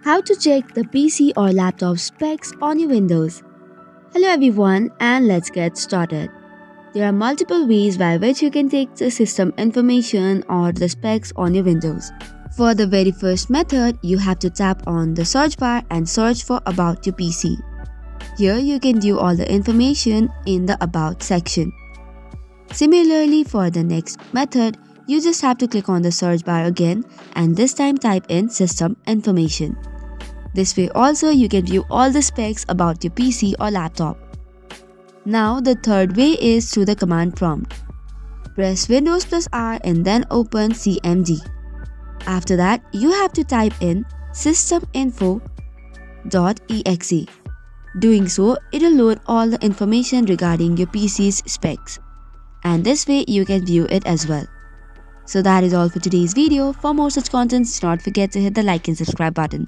How to check the PC or laptop specs on your Windows. Hello everyone, and let's get started. There are multiple ways by which you can take the system information or the specs on your Windows. For the very first method, you have to tap on the search bar and search for About Your PC. Here you can view all the information in the About section. Similarly, for the next method, you just have to click on the search bar again and this time type in System Information. This way also you can view all the specs about your PC or laptop. Now the third way is through the command prompt. Press Windows plus R and then open CMD. After that, you have to type in systeminfo.exe. Doing so, it will load all the information regarding your PC's specs. And this way you can view it as well. So that is all for today's video. For more such contents, do not forget to hit the like and subscribe button.